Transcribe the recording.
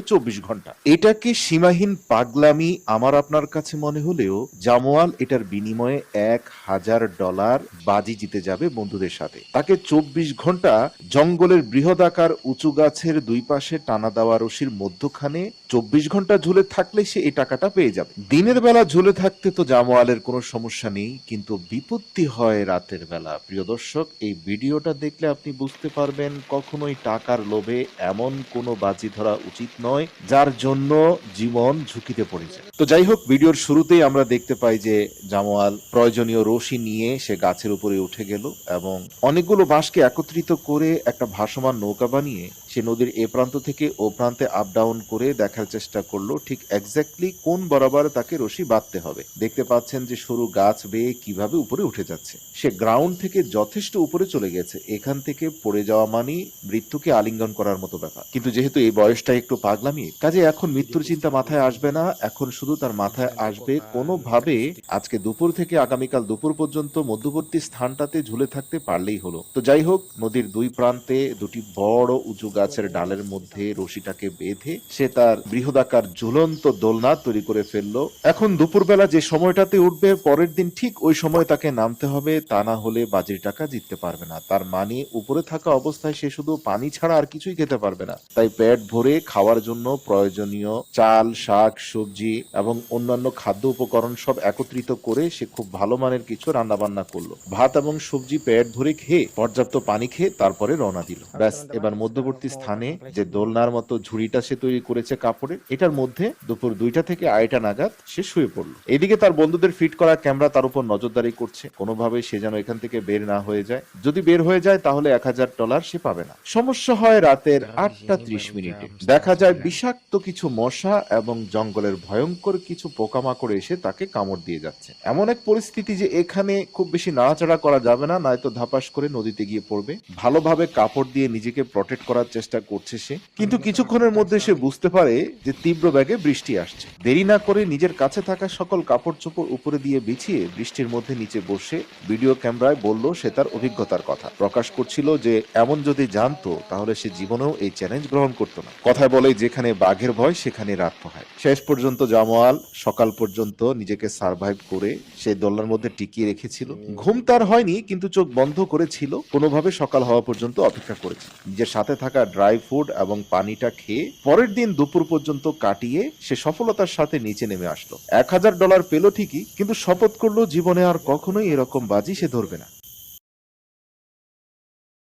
24 ঘন্টা। এটাকে সীমাহীন পাগলামি আমার আপনার কাছে মনে হলেও জামোয়াল এটার বিনিময়ে $1000 বাজি জিতে যাবে বন্ধুদের সাথে। তাকে 24 ঘন্টা জঙ্গলের বৃহদাকার উঁচু গাছের দুই পাশে টানা দেওয়া রশির মধ্যখানে 24 ঘন্টা ঝুলে থাকলে সে এই টাকাটা পেয়ে যাবে। দিনের বেলা ঝুলে থাকতে তো জামোয়ালের কোনো সমস্যা নেই, কিন্তু বিপত্তি হয় রাতের বেলা। প্রিয় দর্শক, এই ভিডিওটা দেখলে আপনি বুঝতে পারবেন কখনোই টাকার লোভে এমন কোনো বাজি ধরা উচিত নয় যার জন্য জীবন ঝুঁকিতে পড়ে যায়। তো যাই হোক, ভিডিওর শুরুতেই আমরা দেখতে পাই যে জামোয়াল প্রয়োজনীয় রশি নিয়ে সে গাছের উপরে উঠে গেল এবং অনেকগুলো বাঁশকে একত্রিত করে একটা ভাসমান নৌকা বানিয়ে সে নদীর এ প্রান্ত থেকে ও প্রান্তে আপ ডাউন করে দেখার চেষ্টা করলো ঠিক এক্স্যাক্টলি কোন বরাবর তাকে রশি বাঁধতে হবে। দেখতে পাচ্ছেন যে সরু গাছ বেয়ে কিভাবে উপরে উঠে যাচ্ছে। সে গ্রাউন্ড থেকে যথেষ্ট উপরে চলে গেছে। এখান থেকে পড়ে যাওয়া মানে মৃত্যুকে আলিঙ্গন করার মতো ব্যাপার। কিন্তু যেহেতু এই বয়সটা একটু পাগলামি, কাজে এখন মৃত্যুর চিন্তা মাথায় আসবে না। এখন শুধু তার মাথায় আসবে কোনোভাবে আজকে দুপুর থেকে আগামীকাল দুপুর পর্যন্ত মধ্যবর্তী স্থানটাতে ঝুলে থাকতে পারলেই হলো। তো যাই হোক, নদীর দুই প্রান্তে দুটি বড় উঁচু গাছের ডালের মধ্যে রশিটাকে বেঁধে সে তার বৃহদাকার ঝুলন্ত দোলনা তৈরি করে ফেললো। এখন দুপুরবেলা যে সময়টাতে উঠবে, পরের দিন ঠিক ওই সময় তাকে নামতে হবে, তা না হলে বাজির টাকা জিততে পারবে না। তার মানে উপরে থাকা অবস্থায় সে শুধু পানি ছাড়া আর কিছুই খেতে পারবে না। তাই পেট ভরে খাওয়ার জন্য প্রয়োজনীয় চাল, শাক, সবজি এবং অন্যান্য খাদ্য উপকরণ সব একত্রিত করে সে খুব ভালো মানের কিছু রান্না বান্না করলো। ভাত এবং সবজি পেট ভরে খেয়ে, পর্যাপ্ত পানি খেয়ে তারপরে রওনা দিল। ব্যাস, এবার মধ্যবর্তী স্থানে যে দোলনার মতো ঝুড়িটা সে তৈরি করেছে কাপড়ের, এটার মধ্যে দুপুর 2টা থেকে 2:30 নাগাদ সে শুয়ে পড়লো। এদিকে তার বন্ধুদের ফিট করা ক্যামেরা তার উপর নজরদারি করছে, কোনোভাবে সে যেন এখান থেকে বের না হয়ে যায়। যদি বের হয়ে যায় তাহলে $1000 সে পাবে না। সমস্যা হয় রাতের 8:30। দেখা যায় বিষাক্ত কিছু মশা এবং জঙ্গলের ভয়ঙ্কর কিছু পোকামাকড় এসে তাকে কামড় দিয়ে যাচ্ছে। এমন এক পরিস্থিতি যে এখানে খুব বেশি নাড়াচাড়া করা যাবে না, নয়তো ধাপাস করে নদীতে গিয়ে পড়বে। ভালোভাবে কাপড় দিয়ে নিজেকে প্রটেক্ট করার চেষ্টা করছে সে, কিন্তু কিছুক্ষণের মধ্যে সে বুঝতে পারে যে তীব্র বেগে বৃষ্টি আসছে। দেরি না করে নিজের কাছে থাকা সকল কাপড় চোপড় উপরে দিয়ে বিছিয়ে বৃষ্টির মধ্যে নিচে বসে ভিডিও ক্যামেরায় বলল সে তার অভিজ্ঞতার কথা প্রকাশ করছিল যে এমন যদি জানতো তাহলে সে জীবনেও এই চ্যালেঞ্জ গ্রহণ করতো না। কথায় বলে, যেখানে বাঘের ভয় সেখানে রাত পোহায়। শেষ পর্যন্ত জামোয়াল সকাল পর্যন্ত নিজেকে সার্ভাইভ করে সে দোলনার মধ্যে টিকিয়ে রেখেছিল। ঘুম তার হয়নি, কিন্তু চোখ বন্ধ করেছিল, কোনোভাবে সকাল হওয়া পর্যন্ত অপেক্ষা করেছে। নিজের সাথে থাকা ড্রাই ফুড এবং পানিটা খেয়ে পরের দিন দুপুর পর্যন্ত কাটিয়ে সে সফলতার সাথে নিচে নেমে আসলো। $1000 পেল ঠিকই, কিন্তু শপথ করলো জীবনে আর কখনোই এরকম বাজি সে ধরবে না।